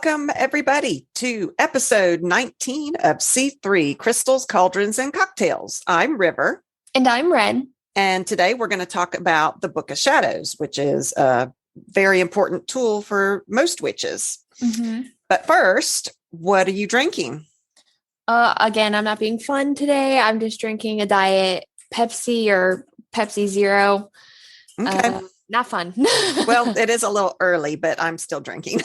Welcome, everybody, to episode 19 of C3 Crystals, Cauldrons, and Cocktails. I'm River. And I'm Wren. And today we're going to talk about the Book of Shadows, which is a very important tool for most witches. Mm-hmm. But first, what are you drinking? Again, I'm not being fun today. I'm just drinking a diet Pepsi or Pepsi Zero. Okay. Not fun. Well, it is a little early, but I'm still drinking.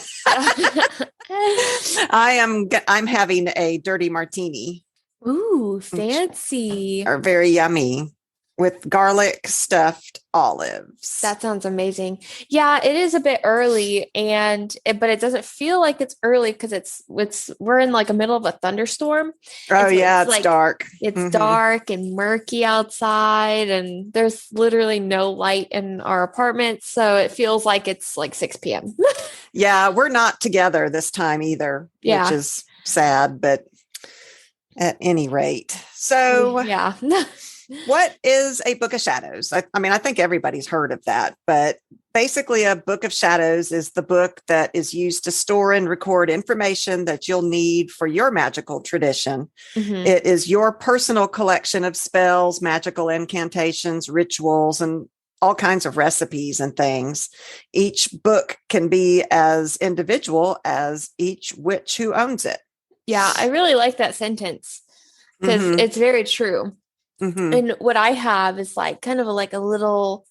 I'm having a dirty martini. Ooh, fancy. Are very yummy with garlic stuffed olives. That sounds amazing. Yeah, it is a bit early but it doesn't feel like it's early because we're in like the middle of a thunderstorm. Oh, yeah, it's dark. It's dark and murky outside, and there's literally no light in our apartment. So it feels like it's like 6 p.m. Yeah, we're not together this time either, which is sad, but at any rate. So yeah. What is a Book of Shadows? I mean, I think everybody's heard of that, but basically a Book of Shadows is the book that is used to store and record information that you'll need for your magical tradition. Mm-hmm. It is your personal collection of spells, magical incantations, rituals, and all kinds of recipes and things. Each book can be as individual as each witch who owns it. Yeah, I really like that sentence because it's very true. Mm-hmm. And what I have is like kind of a little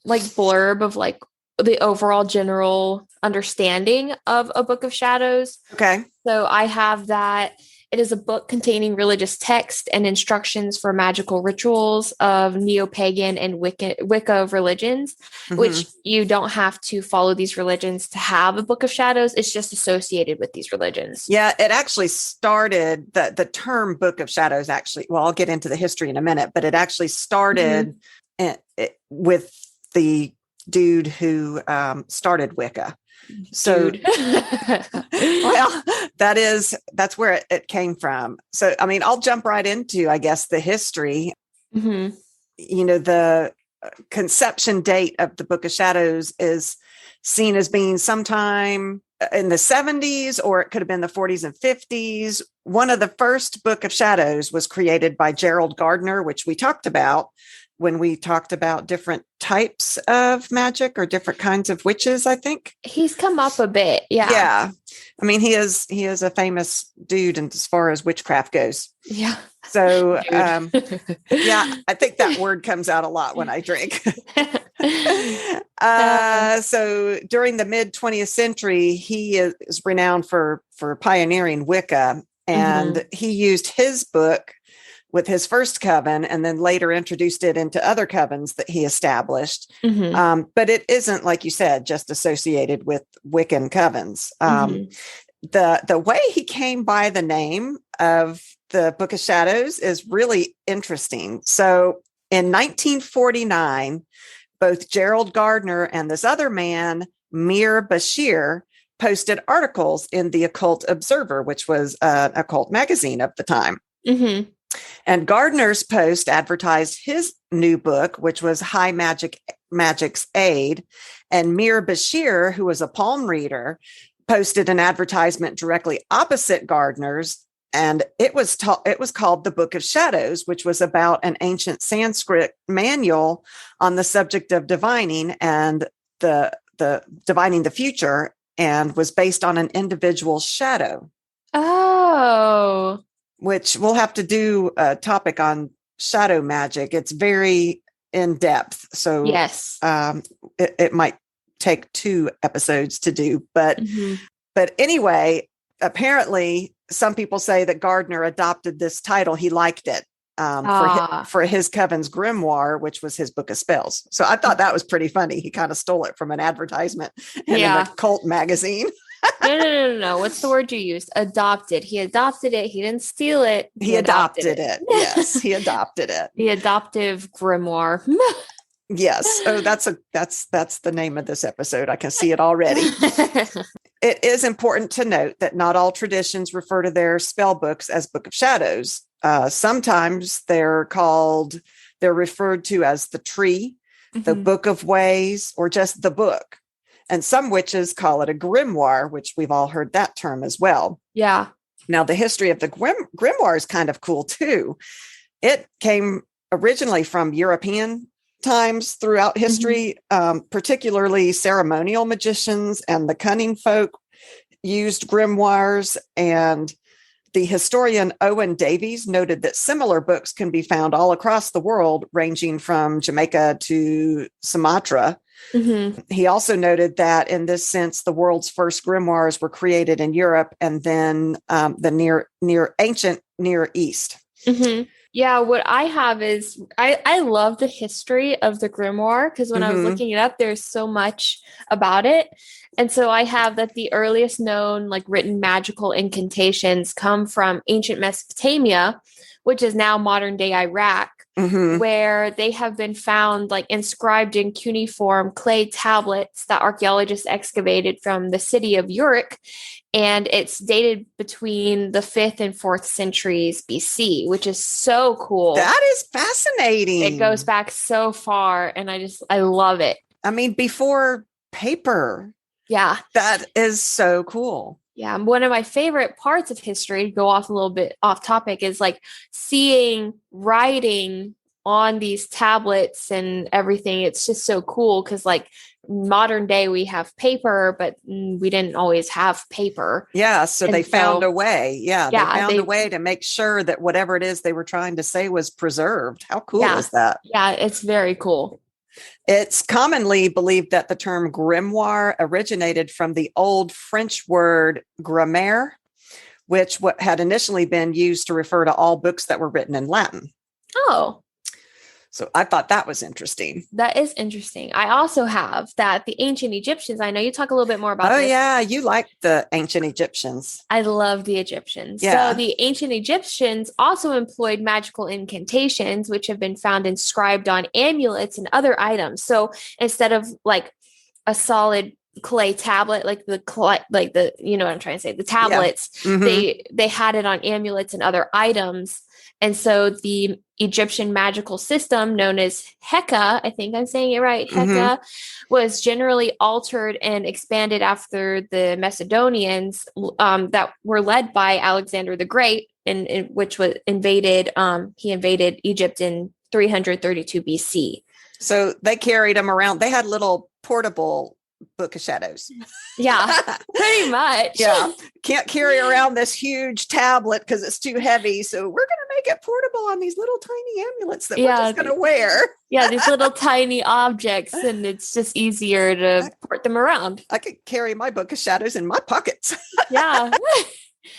like blurb of like the overall general understanding of a Book of Shadows. Okay. So I have that. It is a book containing religious text and instructions for magical rituals of neo-pagan and Wicca religions, which you don't have to follow these religions to have a Book of Shadows. It's just associated with these religions. Yeah, it actually started, the term Book of Shadows actually, well, I'll get into the history in a minute, but it actually started with the dude who started Wicca. So, well, that's where it came from. So, I mean, I'll jump right into, I guess, the history. Mm-hmm. You know, the conception date of the Book of Shadows is seen as being sometime in the 70s, or it could have been the 40s and 50s. One of the first Book of Shadows was created by Gerald Gardner, which we talked about when we talked about different types of magic or different kinds of witches, I think. He's come up a bit. Yeah. Yeah. I mean, he is a famous dude as far as witchcraft goes. Yeah. So, yeah, I think that word comes out a lot when I drink. So during the mid 20th century, he is renowned for pioneering Wicca, and he used his book with his first coven, and then later introduced it into other covens that he established. But it isn't, like you said, just associated with Wiccan covens. The way he came by the name of the Book of Shadows is really interesting. So in 1949, both Gerald Gardner and this other man, Mir Bashir, posted articles in the Occult Observer, which was an occult magazine of the time. And Gardner's post advertised his new book, which was High Magic's Aid. And Mir Bashir, who was a palm reader, posted an advertisement directly opposite Gardner's. And it was called The Book of Shadows, which was about an ancient Sanskrit manual on the subject of divining and the divining the future, and was based on an individual shadow. Oh. Which we'll have to do a topic on shadow magic. It's very in depth. So yes, it might take 2 episodes to do. But anyway, apparently some people say that Gardner adopted this title. He liked it for his coven's grimoire, which was his book of spells. So I thought that was pretty funny. He kind of stole it from an advertisement in an occult magazine. No. What's the word you used? Adopted. He adopted it. He didn't steal it. He adopted it. Yes, he adopted it. The adoptive grimoire. Yes. Oh, that's the name of this episode. I can see it already. It is important to note that not all traditions refer to their spell books as Book of Shadows. Sometimes they're referred to as the tree, the Book of Ways, or just the book. And some witches call it a grimoire, which we've all heard that term as well. Yeah. Now, the history of the grimoire is kind of cool too. It came originally from European times throughout history, particularly ceremonial magicians and the cunning folk used grimoires. And the historian Owen Davies noted that similar books can be found all across the world, ranging from Jamaica to Sumatra. He also noted that in this sense, the world's first grimoires were created in Europe and then the ancient Near East. Yeah, what I have is I love the history of the grimoire because when I was looking it up, there's so much about it. And so I have that the earliest known like written magical incantations come from ancient Mesopotamia, which is now modern day Iraq, where they have been found like inscribed in cuneiform clay tablets that archaeologists excavated from the city of Uruk. And it's dated between the 5th and 4th centuries BC, which is so cool. That is fascinating. It goes back so far, and I love it. I mean, before paper. Yeah. That is so cool. Yeah. One of my favorite parts of history, to go off a little bit off topic, is like seeing writing on these tablets and everything. It's just so cool because like modern day we have paper, but we didn't always have paper. Yeah. So they found a way. Yeah. They found a way to make sure that whatever it is they were trying to say was preserved. How cool is that? Yeah. It's very cool. It's commonly believed that the term grimoire originated from the old French word grammaire, which had initially been used to refer to all books that were written in Latin. Oh. So I thought that was interesting. That is interesting. I also have that the ancient Egyptians, I know you talk a little bit more about this. Oh, yeah. You like the ancient Egyptians. I love the Egyptians. Yeah. So the ancient Egyptians also employed magical incantations, which have been found inscribed on amulets and other items. So instead of like a solid clay tablet, like the you know what I'm trying to say, the tablets, they had it on amulets and other items. And so the Egyptian magical system known as Heka, I think I'm saying it right, Heka, was generally altered and expanded after the Macedonians that were led by Alexander the Great, and which was invaded. He invaded Egypt in 332 BC. So they carried them around. They had little portable Book of Shadows. Yeah, pretty much. Yeah. Can't carry around this huge tablet because it's too heavy. So we're going to make it portable on these little tiny amulets that we're just going to wear. Yeah, these little tiny objects, and it's just easier to port them around. I could carry my Book of Shadows in my pockets. Yeah.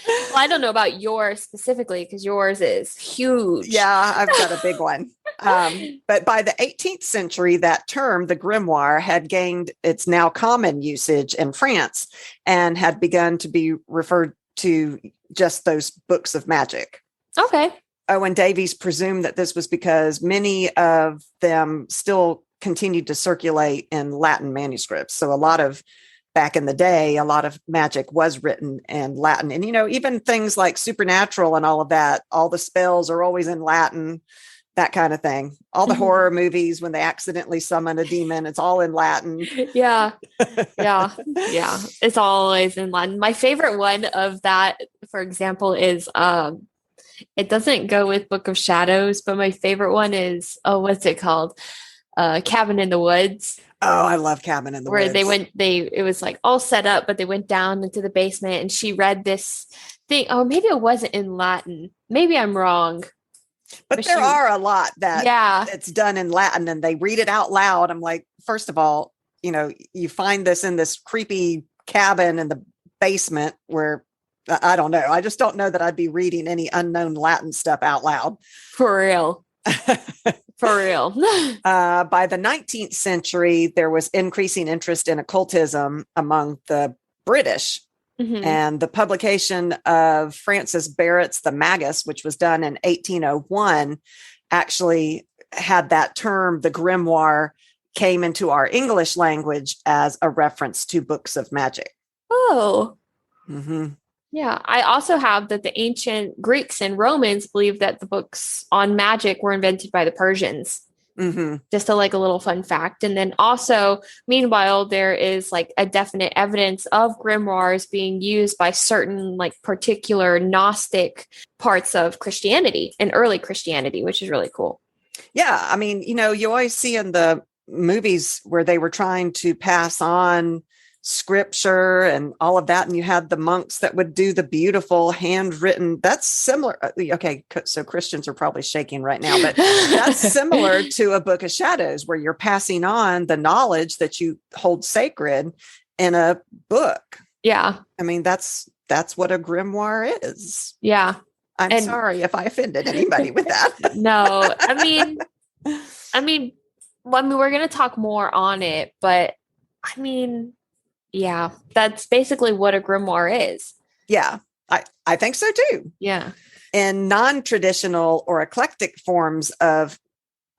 Well, I don't know about yours specifically because yours is huge. Yeah, I've got a big one. But by the 18th century, that term, the grimoire, had gained its now common usage in France and had begun to be referred to just those books of magic. Okay. Owen Davies presumed that this was because many of them still continued to circulate in Latin manuscripts. So back in the day, a lot of magic was written in Latin. And, even things like supernatural and all of that, all the spells are always in Latin, that kind of thing. All the horror movies, when they accidentally summon a demon, it's all in Latin. Yeah. Yeah. Yeah. It's always in Latin. My favorite one of that, for example, is, it doesn't go with Book of Shadows, but my favorite one is, what's it called? Cabin in the Woods. Oh, I love Cabin in the Woods. Where it was like all set up, but they went down into the basement and she read this thing. Oh, maybe it wasn't in Latin. Maybe I'm wrong. But there are a lot that it's done in Latin and they read it out loud. I'm like, first of all, you find this in this creepy cabin in the basement where I don't know. I just don't know that I'd be reading any unknown Latin stuff out loud. For real. For real. By the 19th century, there was increasing interest in occultism among the British. And the publication of Francis Barrett's The Magus, which was done in 1801, actually had that term, the grimoire, came into our English language as a reference to books of magic. Oh. Yeah, I also have that the ancient Greeks and Romans believed that the books on magic were invented by the Persians. Mm-hmm. Just a little fun fact. And then also, meanwhile, there is like a definite evidence of grimoires being used by certain like particular Gnostic parts of Christianity and early Christianity, which is really cool. Yeah. I mean, you always see in the movies where they were trying to pass on scripture and all of that, and you had the monks that would do the beautiful handwritten. That's similar. Okay, so Christians are probably shaking right now, but that's similar to a Book of Shadows, where you're passing on the knowledge that you hold sacred in a book. Yeah. I mean, that's what a grimoire is. Yeah. I'm sorry if I offended anybody with that. No, I mean, we're going to talk more on it, but I mean, yeah, that's basically what a grimoire is. Yeah, I think so too. Yeah. In non-traditional or eclectic forms of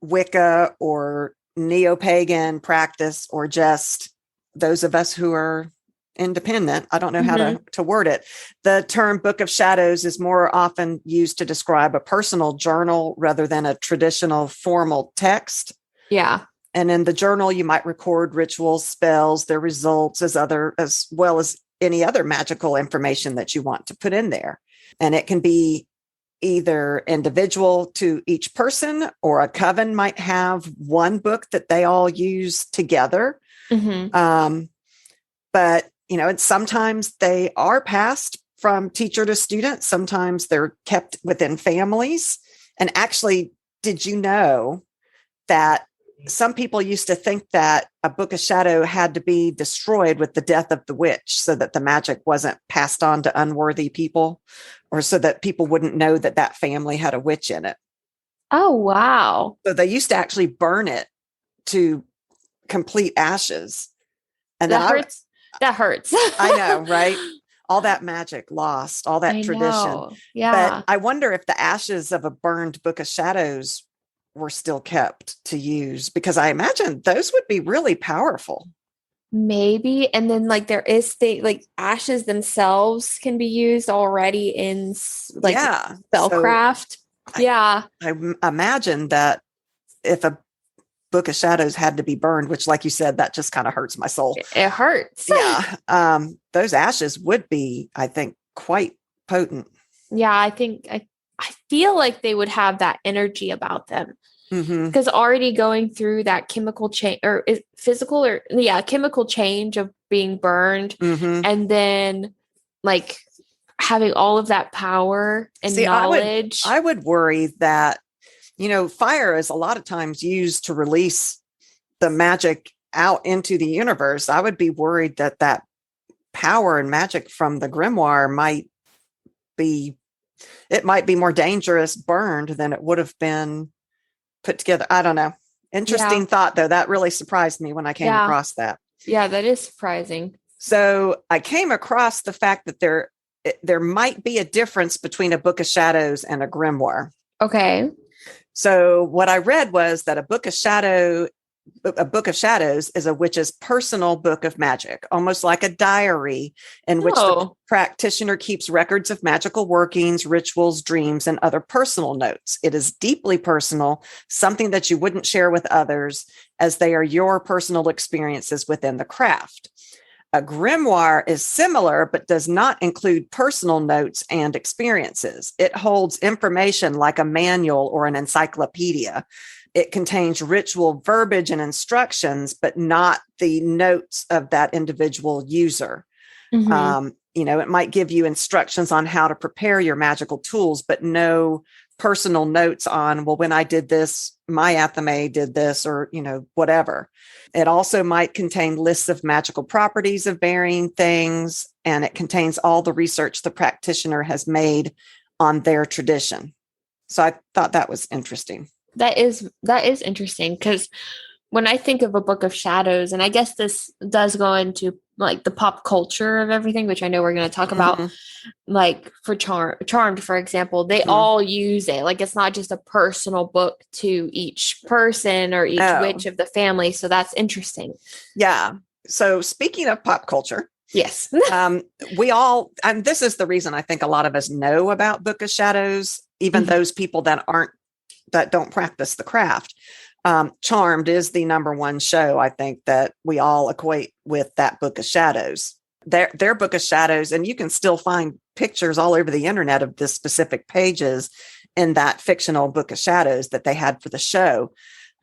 Wicca or neo-pagan practice, or just those of us who are independent, I don't know how to word it. The term Book of Shadows is more often used to describe a personal journal rather than a traditional formal text. Yeah. And in the journal, you might record rituals, spells, their results, as well as any other magical information that you want to put in there. And it can be either individual to each person, or a coven might have one book that they all use together. Mm-hmm. But, and sometimes they are passed from teacher to student. Sometimes they're kept within families. And actually, did you know that some people used to think that a Book of Shadow had to be destroyed with the death of the witch so that the magic wasn't passed on to unworthy people, or so that people wouldn't know that that family had a witch in it? Oh, wow. So they used to actually burn it to complete ashes. And that hurts. That hurts. I know, right? All that magic lost, all that tradition. Yeah. But I wonder if the ashes of a burned Book of Shadows were still kept to use, because I imagine those would be really powerful. Maybe. And then there is ashes themselves can be used already in spellcraft. So yeah. I imagine that if a Book of Shadows had to be burned, which, like you said, that just kind of hurts my soul. It hurts. Yeah. Those ashes would be, I think, quite potent. Yeah, I think I feel like they would have that energy about them, because already going through that chemical change, or chemical change of being burned, and then having all of that power and knowledge. I would worry that, fire is a lot of times used to release the magic out into the universe. I would be worried that power and magic from the grimoire might be more dangerous burned than it would have been put together. I don't know. Interesting thought, though. That really surprised me when I came across that. Yeah, that is surprising. So I came across the fact that there might be a difference between a Book of Shadows and a grimoire. Okay. So what I read was that a Book of Shadows is a witch's personal book of magic, almost like a diary in which the practitioner keeps records of magical workings, rituals, dreams, and other personal notes. It is deeply personal, something that you wouldn't share with others, as they are your personal experiences within the craft. A grimoire is similar, but does not include personal notes and experiences. It holds information like a manual or an encyclopedia. It contains ritual verbiage and instructions, but not the notes of that individual user. It might give you instructions on how to prepare your magical tools, but no personal notes on, well, when I did this, my athame did this, or, whatever. It also might contain lists of magical properties of varying things, and it contains all the research the practitioner has made on their tradition. So I thought that was interesting. That is interesting, because when I think of a Book of Shadows, and I guess this does go into the pop culture of everything, which I know we're going to talk about, for Charmed, for example, they all use it. It's not just a personal book to each person or each witch of the family. So that's interesting. Yeah. So speaking of pop culture, yes, we all, and this is the reason I think a lot of us know about Book of Shadows, even those people that don't practice the craft. Charmed is the number one show, I think, that we all equate with that Book of Shadows. Their Book of Shadows, and you can still find pictures all over the internet of the specific pages in that fictional Book of Shadows that they had for the show.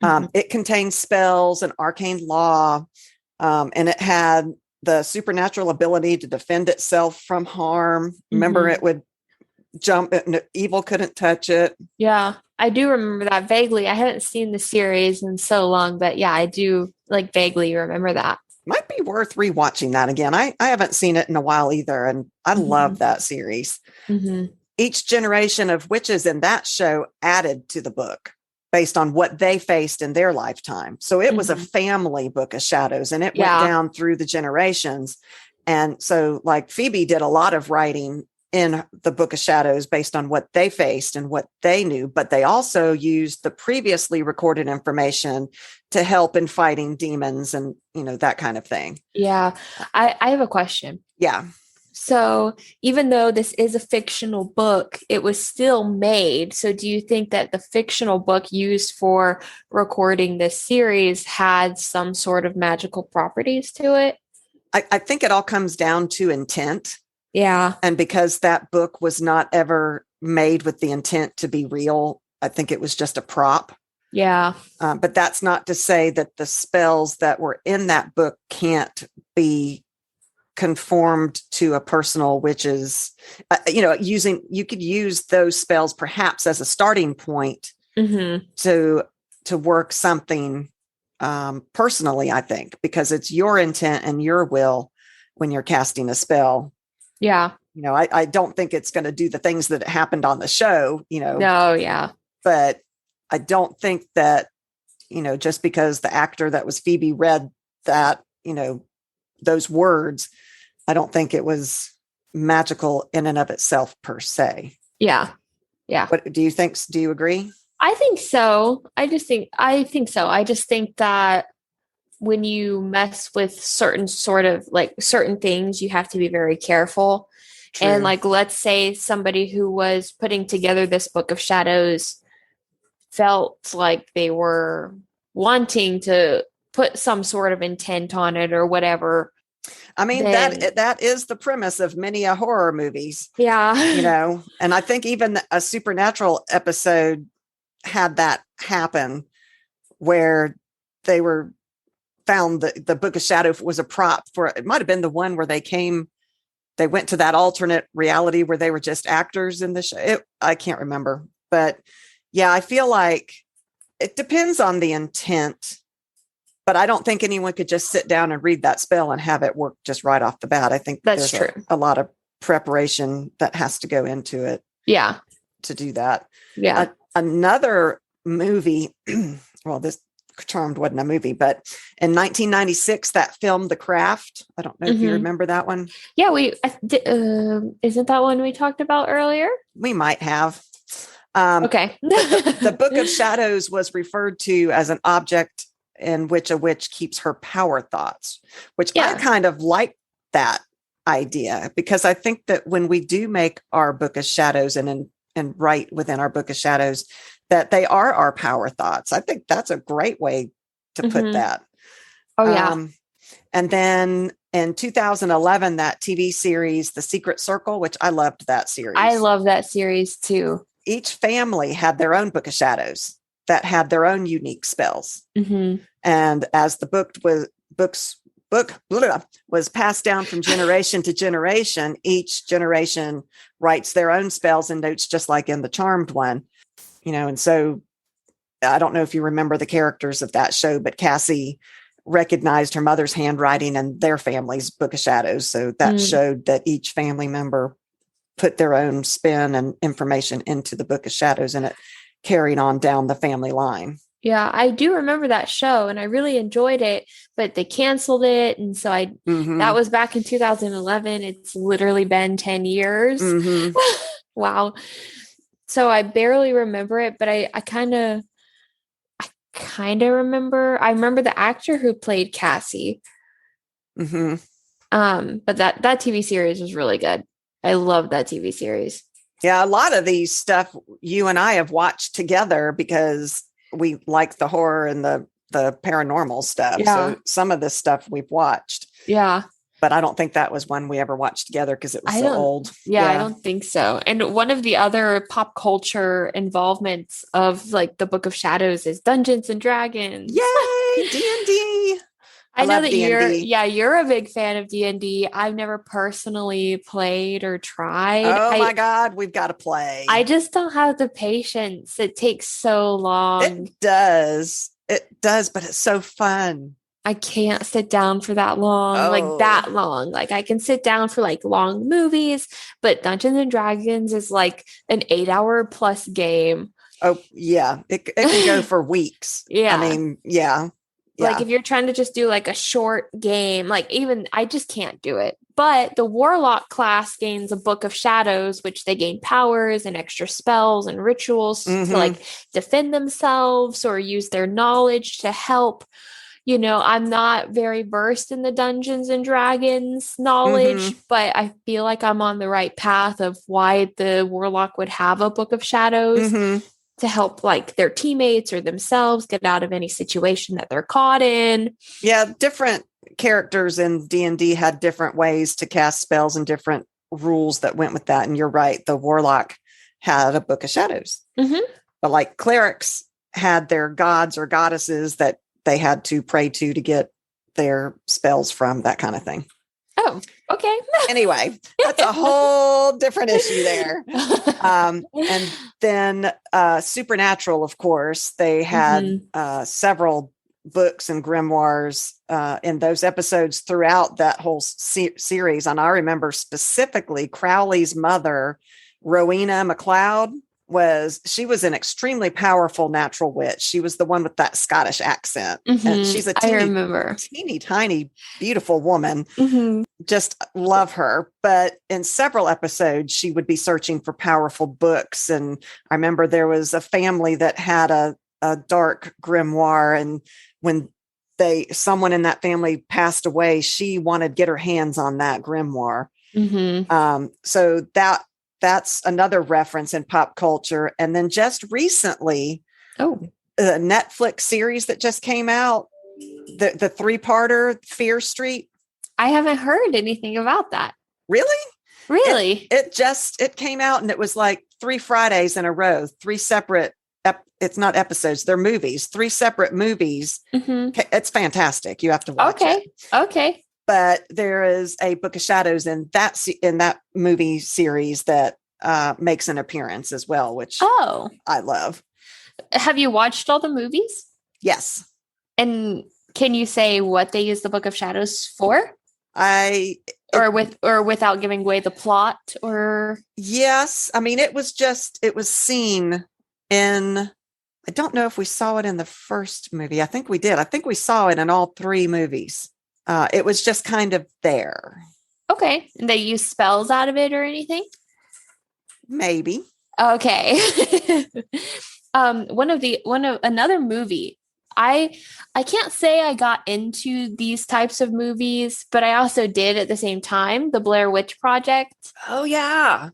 It contains spells and arcane law, and it had the supernatural ability to defend itself from harm. Remember, it would jump, evil couldn't touch it. Yeah, I do remember that vaguely. I haven't seen the series in so long, but yeah, I do like vaguely remember that. Might be worth rewatching that again. I haven't seen it in a while either, and I love that series. Each generation of witches in that show added to the book based on what they faced in their lifetime. So it was a family Book of Shadows, and it went down through the generations. And so like Phoebe did a lot of writing in the Book of Shadows based on what they faced and what they knew, but they also used the previously recorded information to help in fighting demons and, that kind of thing. Yeah. I have a question. Yeah. So even though this is a fictional book, it was still made. So do you think that the fictional book used for recording this series had some sort of magical properties to it? I think it all comes down to intent. Yeah. And because that book was not ever made with the intent to be real, I think it was just a prop. Yeah. But that's not to say that the spells that were in that book can't be conformed to a personal witch's, you could use those spells perhaps as a starting point to work something personally, I think, because it's your intent and your will when you're casting a spell. Yeah. I don't think it's going to do the things that happened on the show, No, yeah. But I don't think that, just because the actor that was Phoebe read that, those words, I don't think it was magical in and of itself per se. Yeah. Yeah. What do you think? Do you agree? I think so. I think so. I just think that when you mess with certain things, you have to be very careful. True. And let's say somebody who was putting together this Book of Shadows felt like they were wanting to put some sort of intent on it or whatever. I mean, that is the premise of many horror movies. Yeah. And I think even a supernatural episode had that happen where they were found that the Book of Shadow was a prop for, it might've been the one where they went to that alternate reality where they were just actors in the show. I can't remember, but yeah, I feel like it depends on the intent. But I don't think anyone could just sit down and read that spell and have it work just right off the bat. I think that's true. A lot of preparation that has to go into it. Yeah. To do that. Yeah. Another movie, well, this Charmed wasn't a movie, but in 1996, that film, The Craft. I don't know if you remember that one. Yeah. Isn't that one we talked about earlier? We might have. Okay. The Book of Shadows was referred to as an object in which a witch keeps her power thoughts, which I kind of like that idea, because I think that when we do make our Book of Shadows and write within our Book of Shadows, that they are our power thoughts. I think that's a great way to put that. Oh, yeah. And then in 2011, that TV series, The Secret Circle, which I loved that series. I love that series too. Each family had their own Book of Shadows that had their own unique spells. And as the book was passed down from generation to generation, each generation writes their own spells and notes, just like in the Charmed one, and so I don't know if you remember the characters of that show, but Cassie recognized her mother's handwriting in their family's Book of Shadows. So that showed that each family member put their own spin and information into the Book of Shadows, and it carried on down the family line. Yeah, I do remember that show and I really enjoyed it, but they canceled it. And so that was back in 2011. It's literally been 10 years. Wow. So I barely remember it, but I kind of remember. I remember the actor who played Cassie. But that TV series was really good. I love that TV series. Yeah, a lot of these stuff you and I have watched together because we like the horror and the paranormal stuff. Yeah. So some of this stuff we've watched. Yeah. But I don't think that was one we ever watched together because it was so old. Yeah, I don't think so. And one of the other pop culture involvements of like the Book of Shadows is Dungeons and Dragons. Yay, D&D. I know that D&D. you're a big fan of D&D. I've never personally played or tried. Oh my God, we've got to play. I just don't have the patience. It takes so long. It does, but it's so fun. I can't sit down for that long, like that long. Like I can sit down for like long movies, but Dungeons and Dragons is like an 8-hour plus game. Oh yeah. It can go for weeks. Yeah. I mean, yeah. Like if you're trying to just do like a short game, like even I just can't do it. But the Warlock class gains a Book of Shadows, which they gain powers and extra spells and rituals to like defend themselves or use their knowledge to help. You know, I'm not very versed in the Dungeons and Dragons knowledge, but I feel like I'm on the right path of why the Warlock would have a Book of Shadows to help like their teammates or themselves get out of any situation that they're caught in. Yeah, different characters in D&D had different ways to cast spells and different rules that went with that. And you're right, the Warlock had a Book of Shadows. But like clerics had their gods or goddesses that they had to pray to get their spells from, that kind of thing. Oh, okay. Anyway, that's a whole different issue there. And then Supernatural, of course, they had several books and grimoires in those episodes throughout that whole series. And I remember specifically Crowley's mother, Rowena MacLeod, she was an extremely powerful natural witch. She was the one with that Scottish accent. And she's a teeny tiny, beautiful woman. Just love her. But in several episodes, she would be searching for powerful books. And I remember there was a family that had a dark grimoire. And when someone in that family passed away, she wanted to get her hands on that grimoire. So that's another reference in pop culture. And then just recently, the Netflix series that just came out, the 3-parter, Fear Street. I haven't heard anything about that. Really? Really? It came out and it was like 3 Fridays in a row, 3 separate, it's not episodes, they're movies, 3 separate movies. It's fantastic. You have to watch it. Okay. But there is a Book of Shadows in that movie series that makes an appearance as well, which I love. Have you watched all the movies? Yes. And can you say what they use the Book of Shadows for? Or without giving away the plot? Or yes, I mean it was seen in. I don't know if we saw it in the first movie. I think we did. I think we saw it in all 3 movies. It was just kind of there. Okay. And they use spells out of it or anything? Maybe. Okay. Another movie. I can't say I got into these types of movies, but I also did at the same time, the Blair Witch Project. Oh yeah.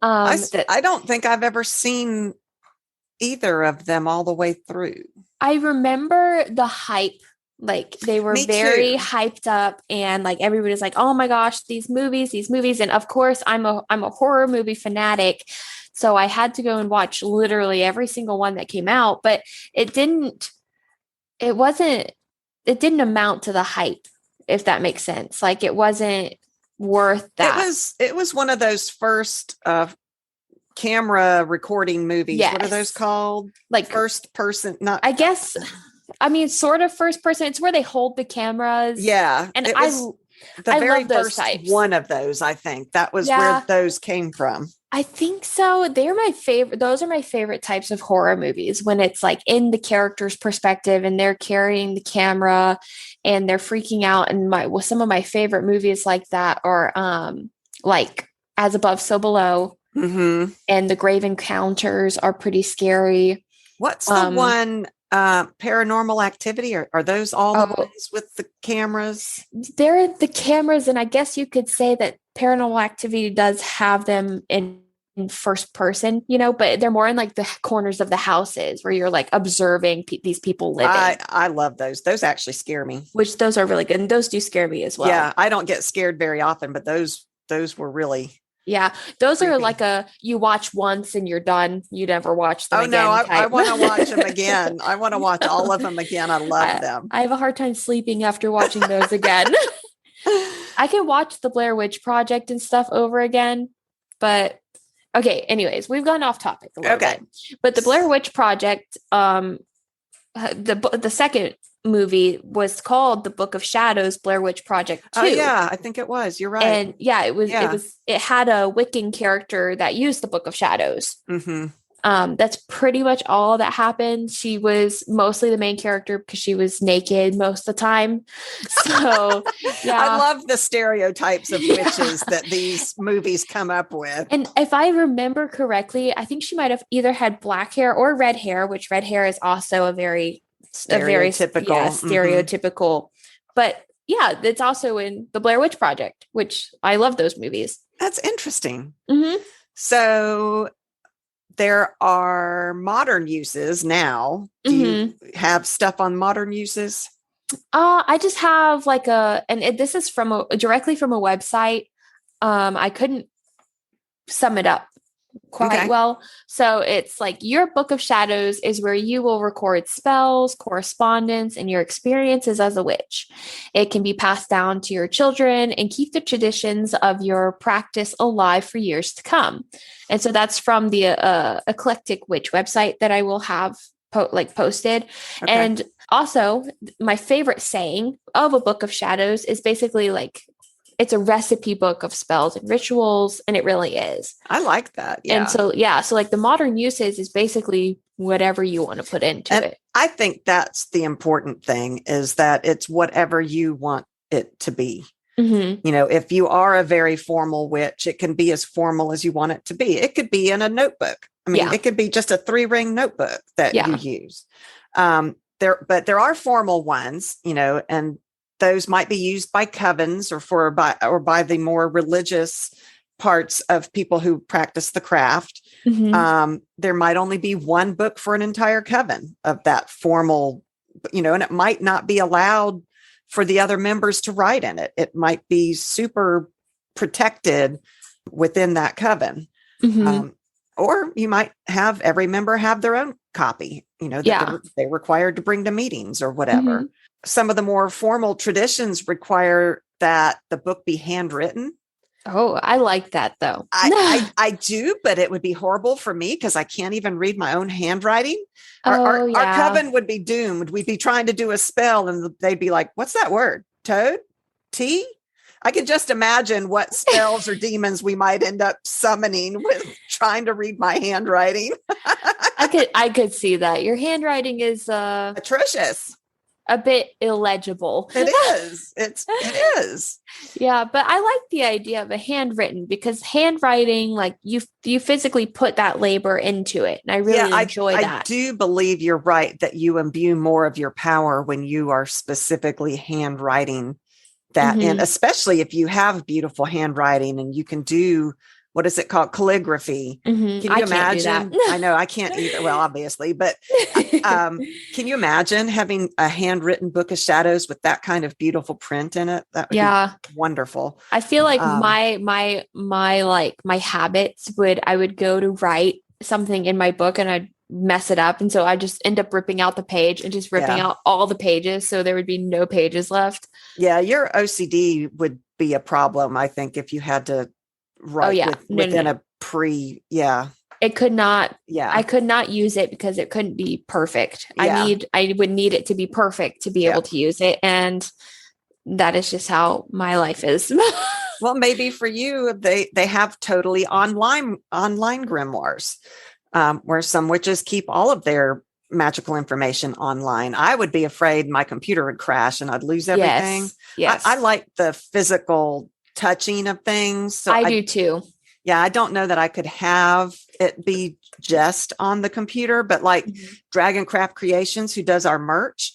I don't think I've ever seen either of them all the way through. I remember the hype. Like they were very hyped up and like everybody's like, oh my gosh, these movies. And of course I'm a horror movie fanatic. So I had to go and watch literally every single one that came out, but it didn't amount to the hype, if that makes sense. Like it wasn't worth that. It was one of those first camera recording movies. Yes. What are those called? Like first person, not I guess. I mean, sort of first person. It's where they hold the cameras. Yeah. And I very love those first types. One of those, I think. That was where those came from. I think so. They're my favorite. Those are my favorite types of horror movies when it's like in the character's perspective and they're carrying the camera and they're freaking out. And some of my favorite movies like that are like As Above, So Below. And The Grave Encounters are pretty scary. What's the one? Paranormal Activity, are those all the ones with the cameras? They're the cameras, and I guess you could say that Paranormal Activity does have them in first person, but they're more in like the corners of the houses where you're like observing these people living. I love those. Those actually scare me. Which those are really good. And those do scare me as well. Yeah. I don't get scared very often, but those were really. Yeah. Those creepy. are like you watch once and you're done. You never watch them again. No, I want to watch them again. I want to watch all of them again. I love them. I have a hard time sleeping after watching those again. I can watch the Blair Witch Project and stuff over again, but okay. Anyways, we've gone off topic a little bit, but the Blair Witch Project, the second movie was called The Book of Shadows, Blair Witch Project 2. Oh yeah, I think it was. You're right. And yeah, it had a Wiccan character that used the Book of Shadows. Mm-hmm. That's pretty much all that happened. She was mostly the main character because she was naked most of the time. So yeah. I love the stereotypes of witches that these movies come up with. And if I remember correctly, I think she might have either had black hair or red hair, which red hair is also a very stereotypical. Stereotypical. But yeah, it's also in the Blair Witch Project, which I love those movies. That's interesting. Mm-hmm. So there are modern uses now. Do you have stuff on modern uses? I just have this is directly from a website. I couldn't sum it up quite well. So it's like your Book of Shadows is where you will record spells, correspondence, and your experiences as a witch. It can be passed down to your children and keep the traditions of your practice alive for years to come. And so that's from the Eclectic Witch website that I will have posted. Okay. And also my favorite saying of a Book of Shadows is basically like, it's a recipe book of spells and rituals, and it really is. I like that. Yeah. And so like the modern uses is basically whatever you want to put into it. I think that's the important thing, is that it's whatever you want it to be. Mm-hmm. If you are a very formal witch, it can be as formal as you want it to be. It could be in a notebook. I mean, it could be just a 3-ring notebook that you use. But there are formal ones, and those might be used by covens or by the more religious parts of people who practice the craft. Mm-hmm. There might only be one book for an entire coven of that formal, and it might not be allowed for the other members to write in it. It might be super protected within that coven. Mm-hmm. Or you might have every member have their own copy, that they're required to bring to meetings or whatever. Mm-hmm. Some of the more formal traditions require that the book be handwritten. Oh, I like that though. I do, but it would be horrible for me because I can't even read my own handwriting. Our coven would be doomed. We'd be trying to do a spell and they'd be like, what's that word? Toad? Tea? I could just imagine what spells or demons we might end up summoning with trying to read my handwriting. I could see that. Your handwriting is atrocious. A bit illegible. It is. It is. Yeah, but I like the idea of a handwritten because handwriting, like you physically put that labor into it. And I really enjoy that. I do believe you're right that you imbue more of your power when you are specifically handwriting that in, especially if you have beautiful handwriting and you can do, what is it called? Calligraphy. Mm-hmm. Can you imagine? I know I can't either. Well, obviously, but can you imagine having a handwritten Book of Shadows with that kind of beautiful print in it? That would be wonderful. I feel like my habits I would go to write something in my book and I'd mess it up. And so I just end up ripping out the page and just ripping out all the pages. So there would be no pages left. Yeah. Your OCD would be a problem. I think if you had to write within a it could not. Yeah. I could not use it because it couldn't be perfect. Yeah. I would need it to be perfect to be able to use it. And that is just how my life is. Well, maybe for you, they have totally online grimoires. Where some witches keep all of their magical information online. I would be afraid my computer would crash and I'd lose everything. Yes. I like the physical touching of things. So I do too. Yeah. I don't know that I could have it be just on the computer, but like Dragon Craft Creations, who does our merch,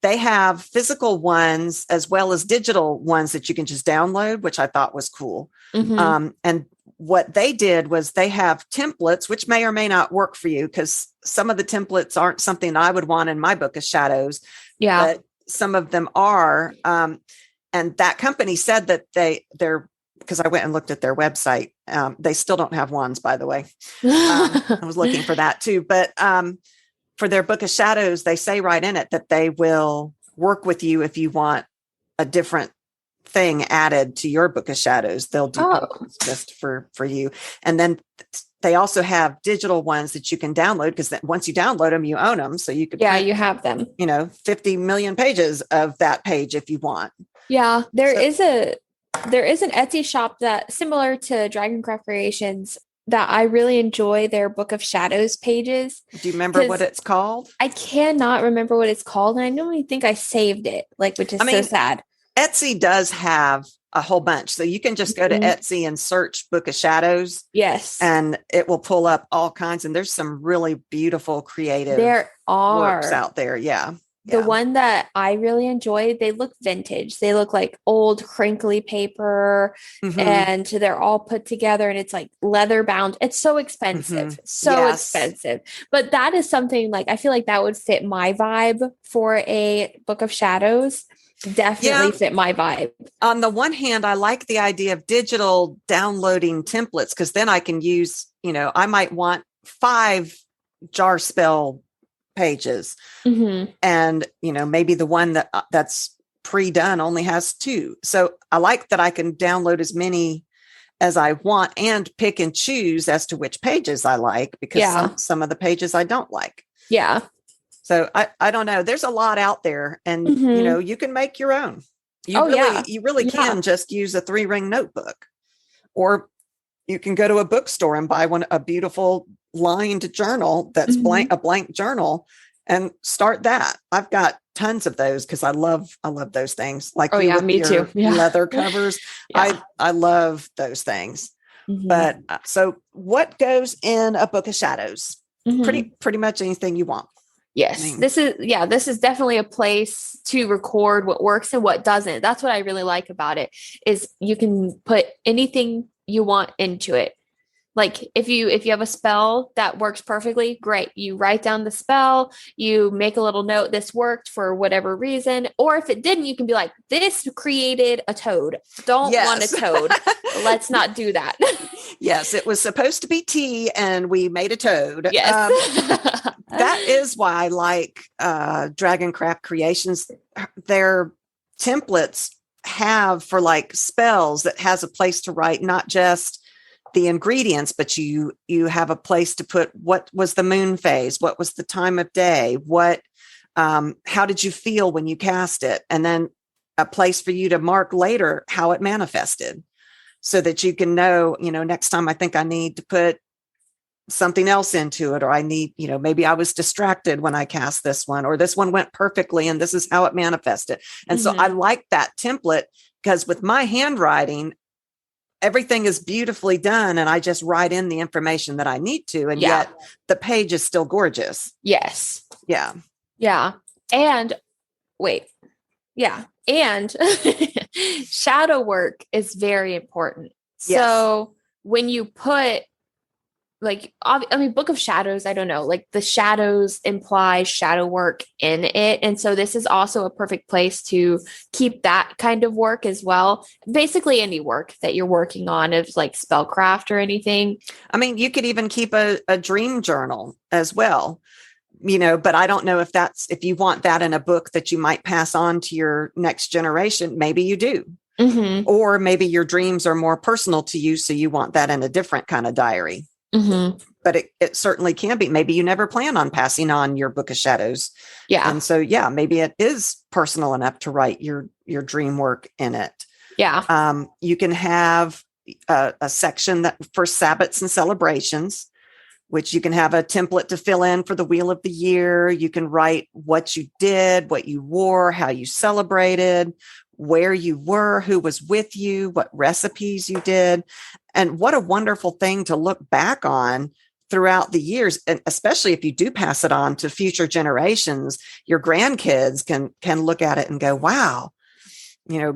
they have physical ones as well as digital ones that you can just download, which I thought was cool. Mm-hmm. And what they did was they have templates, which may or may not work for you, because some of the templates aren't something I would want in my book of shadows. Yeah. But some of them are. And that company said that they're, because I went and looked at their website. They still don't have ones, by the way. I was looking for that too. But for their book of shadows, they say right in it that they will work with you if you want a different thing added to your book of shadows. They'll do pages just for you. And then they also have digital ones that you can download, because once you download them, you own them. So you could you have them, 50 million pages of that page if you want. Yeah, there is an Etsy shop that similar to Dragoncraft Creations that I really enjoy their Book of Shadows pages. Do you remember what it's called? I cannot remember what it's called, and I don't even think I saved it, which is so sad. Etsy does have a whole bunch. So you can just go to Etsy and search Book of Shadows. Yes. And it will pull up all kinds. And there's some really beautiful, creative works out there. Yeah. The one that I really enjoy, they look vintage. They look like old crinkly paper, and they're all put together, and it's like leather bound. It's so expensive, expensive. But that is something I feel like that would fit my vibe for a Book of Shadows. Definitely fit my vibe. On the one hand, I like the idea of digital downloading templates, because then I can use, I might want 5 jar spell pages, and maybe the one that's pre-done only has 2. So I like that I can download as many as I want and pick and choose as to which pages I like, because some of the pages I don't like. Yeah. So I don't know. There's a lot out there, and you can make your own. You really can just use a 3-ring notebook, or you can go to a bookstore and buy a beautiful lined journal that's a blank journal, and start that. I've got tons of those because I love those things. Me too. Yeah. Leather covers. I love those things. But so what goes in a book of shadows? Pretty much anything you want. Yes, this is definitely a place to record what works and what doesn't. That's what I really like about it, is you can put anything you want into it. Like if you have a spell that works perfectly, great. You write down the spell, you make a little note, this worked for whatever reason. Or if it didn't, you can be like, this created a toad. Don't want a toad. Let's not do that. Yes, it was supposed to be tea and we made a toad. Yes. That is why I like Dragoncraft Creations. Their templates have for spells that has a place to write, not just the ingredients, but you have a place to put what was the moon phase, what was the time of day, how did you feel when you cast it, and then a place for you to mark later how it manifested, so that you can know, next time I think I need to put something else into it, or I need, maybe I was distracted when I cast this one, or this one went perfectly and this is how it manifested. And so I like that template, because with my handwriting, everything is beautifully done and I just write in the information that I need to. And yet the page is still gorgeous. Yes. Yeah. Yeah. And and shadow work is very important. Yes. So when you put Book of Shadows, I don't know, the shadows imply shadow work in it. And so this is also a perfect place to keep that kind of work as well. Basically any work that you're working on, of spellcraft or anything. I mean, you could even keep a dream journal as well, but I don't know if you want that in a book that you might pass on to your next generation. Maybe you do. Or maybe your dreams are more personal to you, so you want that in a different kind of diary. But it certainly can be. Maybe you never plan on passing on your Book of Shadows. Yeah. And so, maybe it is personal enough to write your dream work in it. Yeah. You can have a section that for Sabbats and celebrations, which you can have a template to fill in for the wheel of the year. You can write what you did, what you wore, how you celebrated, where you were, who was with you, what recipes you did. And what a wonderful thing to look back on throughout the years. And especially if you do pass it on to future generations, your grandkids can look at it and go, wow,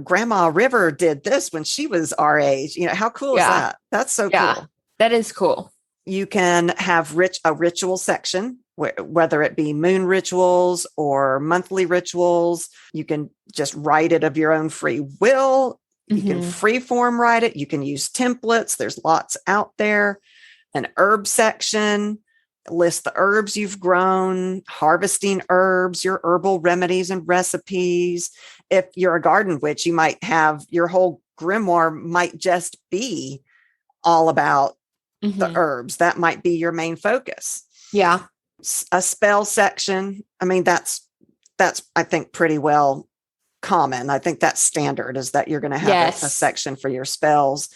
Grandma River did this when she was our age. How cool is that? That's so cool. That is cool. You can have a ritual section, whether it be moon rituals or monthly rituals. You can just write it of your own free will. You can freeform write it. You can use templates. There's lots out there. An herb section, list the herbs you've grown, harvesting herbs, your herbal remedies and recipes. If you're a garden witch, you might have your whole grimoire might just be all about the herbs. That might be your main focus. Yeah. A spell section. I mean, that's I think pretty well common. I think that's standard, is that you're going to have a section for your spells.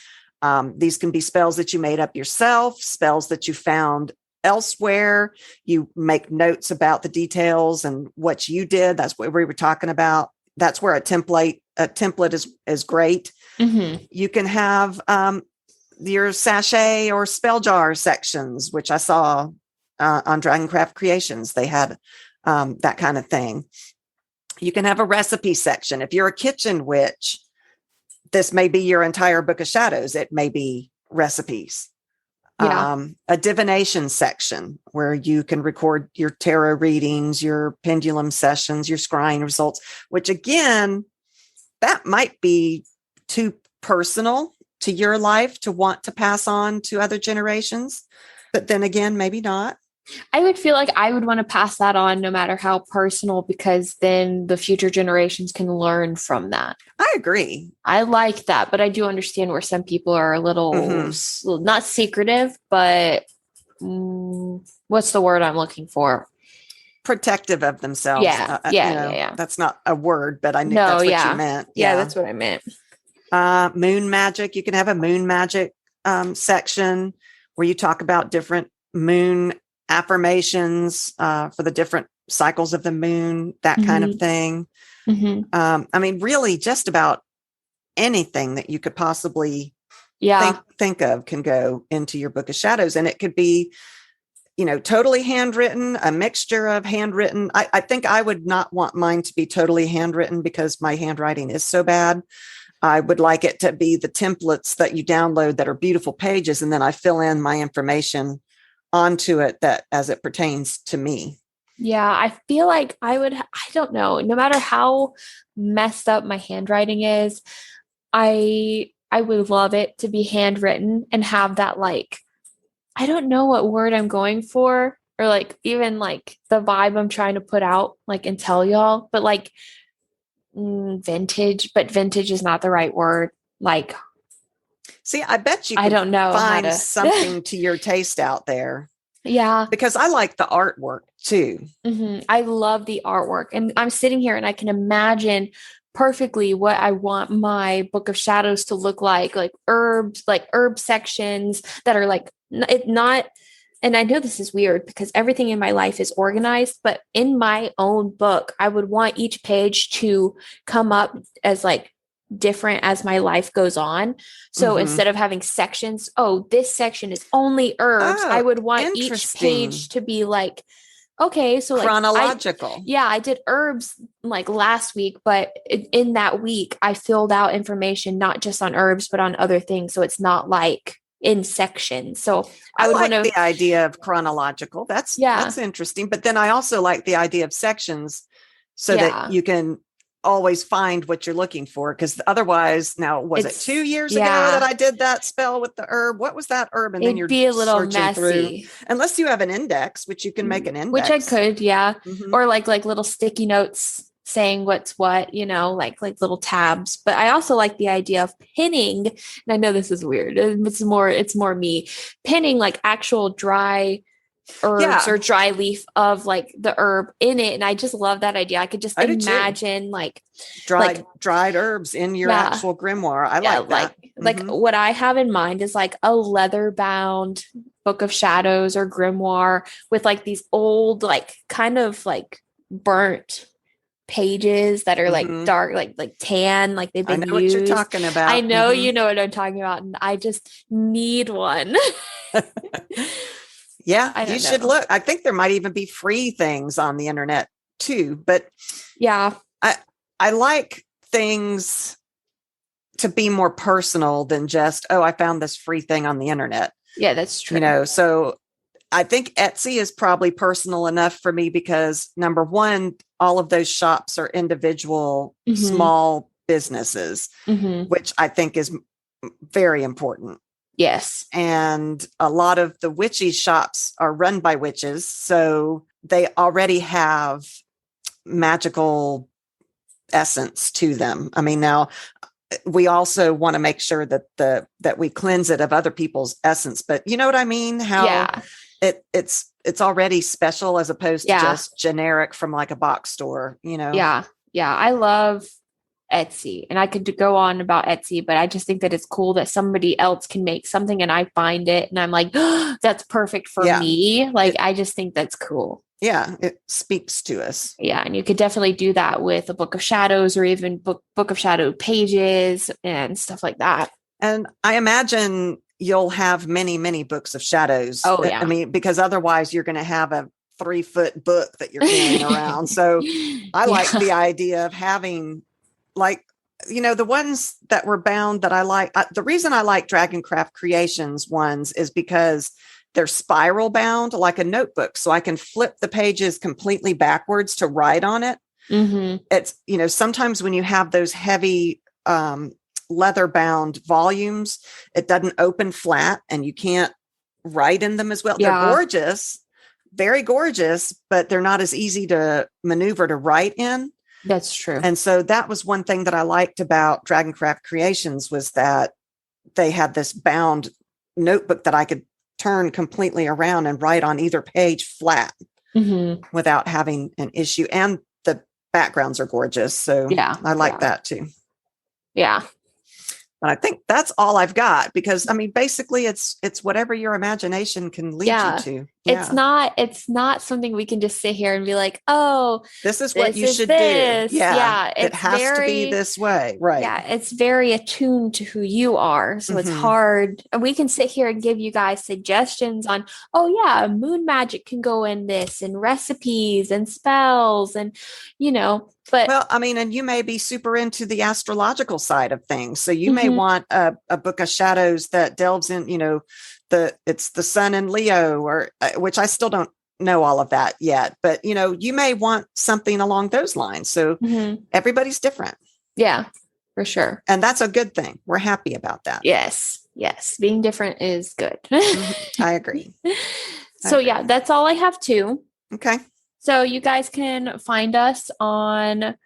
These can be spells that you made up yourself, spells that you found elsewhere. You make notes about the details and what you did. That's what we were talking about. That's where a template is great. You can have your sachet or spell jar sections, which I saw on Dragoncraft Creations. They had that kind of thing. You can have a recipe section. If you're a kitchen witch, this may be your entire Book of Shadows. It may be recipes. A divination section where you can record your tarot readings, your pendulum sessions, your scrying results, which again, that might be too personal to your life to want to pass on to other generations. But then again, maybe not. I would feel like I would want to pass that on no matter how personal, because then the future generations can learn from that. I agree. I like that, but I do understand where some people are a little not secretive, but what's the word I'm looking for? Protective of themselves. Yeah. That's not a word, but I knew that's what you meant. Yeah, that's what I meant. Moon magic. You can have a moon magic section where you talk about different moon affirmations for the different cycles of the moon, that kind of thing. I mean, really just about anything that you could possibly think of can go into your Book of Shadows. And it could be, totally handwritten, a mixture of handwritten. I think I would not want mine to be totally handwritten because my handwriting is so bad. I would like it to be the templates that you download that are beautiful pages. And then I fill in my information onto it that as it pertains to me. Yeah, I feel like I don't know, no matter how messed up my handwriting is, I would love it to be handwritten and have that, like, I don't know what word I'm going for, or like even like the vibe I'm trying to put out, like, and tell y'all, but like vintage, but vintage is not the right word. Like, see, I bet you I don't know find something to your taste out there. Yeah. Because I like the artwork too. I love the artwork. And I'm sitting here and I can imagine perfectly what I want my Book of Shadows to look like herbs, like herb sections that are like, not, and I know this is weird because everything in my life is organized, but in my own book, I would want each page to come up as like different as my life goes on. So instead of having sections, this section is only herbs, I would want each page to be like, okay, so like chronological. I did herbs like last week, but in that week I filled out information not just on herbs but on other things, so it's not like in sections. So I would like want to the idea of chronological. That's interesting. But then I also like the idea of sections so that you can always find what you're looking for, because otherwise, now was it 2 years ago that I did that spell with the herb? What was that herb? And then you're be a little searching messy through, unless you have an index, which you can make an index, which I could, or like little sticky notes saying what's what, like little tabs. But I also like the idea of pinning, and I know this is weird, it's more me pinning like actual dry herbs or dry leaf of like the herb in it. And I just love that idea. I could just imagine like dried herbs in your actual grimoire. I like that. Like what I have in mind is like a leather bound Book of Shadows or grimoire with like these old, like kind of like burnt pages that are like dark, like tan, like they've been used. I know what you're talking about. I know you know what I'm talking about, and I just need one. Yeah, you should look. I think there might even be free things on the internet too. But I like things to be more personal than just, oh, I found this free thing on the internet. Yeah, that's true. So I think Etsy is probably personal enough for me because number one, all of those shops are individual small businesses, which I think is very important. Yes. And a lot of the witchy shops are run by witches. So they already have magical essence to them. I mean, now we also want to make sure that that we cleanse it of other people's essence, but you know what I mean? How it's already special as opposed to just generic from like a box store, Yeah. I love Etsy, and I could go on about Etsy, but I just think that it's cool that somebody else can make something and I find it and I'm like, oh, that's perfect for me. Like, I just think that's cool. Yeah, it speaks to us. Yeah, and you could definitely do that with a Book of Shadows or even Book of Shadow pages and stuff like that. And I imagine you'll have many, many books of shadows. Oh, yeah. I mean, because otherwise you're going to have a 3-foot book that you're carrying around. So I like the idea of having, like, the ones that were bound that I like. The reason I like Dragoncraft Creations ones is because they're spiral bound like a notebook. So I can flip the pages completely backwards to write on it. It's, sometimes when you have those heavy leather bound volumes, it doesn't open flat and you can't write in them as well. They're gorgeous, very gorgeous, but they're not as easy to maneuver to write in. That's true. And so that was one thing that I liked about Dragoncraft Creations was that they had this bound notebook that I could turn completely around and write on either page flat without having an issue. And the backgrounds are gorgeous. So I like that too. Yeah. But I think that's all I've got because I mean, basically it's whatever your imagination can lead you to. Yeah. It's not something we can just sit here and be like, oh, this is what you should do. Yeah. It has to be this way. Right. Yeah. It's very attuned to who you are. So it's hard. And we can sit here and give you guys suggestions on, oh yeah, moon magic can go in this and recipes and spells and, but well, I mean, and you may be super into the astrological side of things. So you may want a Book of Shadows that delves in, it's the sun in Leo or which I still don't know all of that yet, but you may want something along those lines. So everybody's different. Yeah, for sure. And that's a good thing. We're happy about that. Yes. Being different is good. I agree. Yeah, that's all I have too. Okay. So you guys can find us on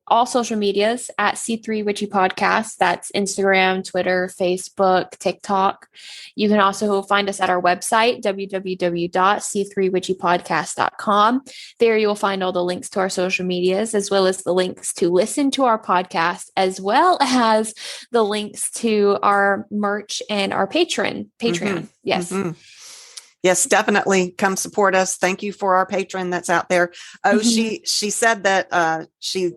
all social medias at C3 Witchy Podcast. That's Instagram, Twitter, Facebook, TikTok. You can also find us at our website, www.c3witchypodcast.com. There you'll find all the links to our social medias, as well as the links to listen to our podcast, as well as the links to our merch and our Patreon. Yes. Yes, definitely come support us. Thank you for our patron that's out there. Oh, she said that she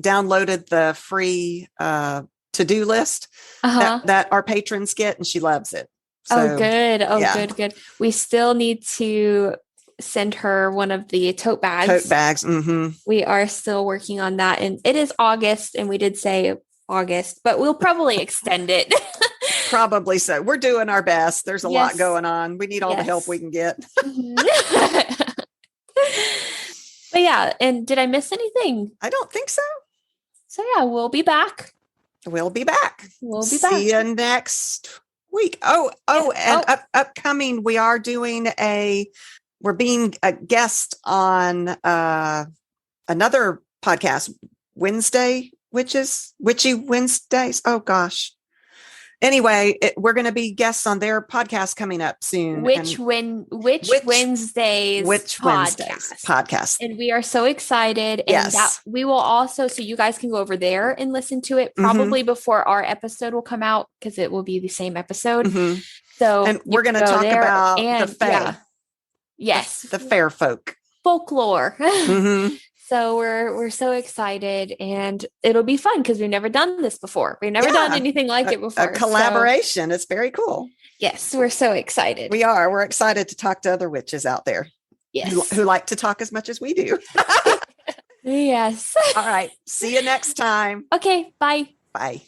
downloaded the free to-do list that our patrons get, and she loves it. So, good. Good. We still need to send her one of the tote bags. We are still working on that, and it is August, and we did say August, but we'll probably extend it. Probably so. We're doing our best. There's a lot going on. We need all the help we can get. But yeah, and did I miss anything? I don't think so. So yeah, we'll be back. See you next week. Upcoming, we're being a guest on another podcast, Witchy Wednesdays. Oh gosh. Anyway, we're going to be guests on their podcast coming up soon. Witch Wednesdays podcast. And we are so excited. And that we will also, so you guys can go over there and listen to it probably before our episode will come out because it will be the same episode. So, and we're going to talk about the fae. Yes. The fair folk. Folklore. So we're so excited, and it'll be fun because we've never done this before. We've never done anything like it before. A collaboration. So, it's very cool. Yes, we're so excited. We are. We're excited to talk to other witches out there. Yes. Who like to talk as much as we do. Yes. All right. See you next time. Okay, bye. Bye.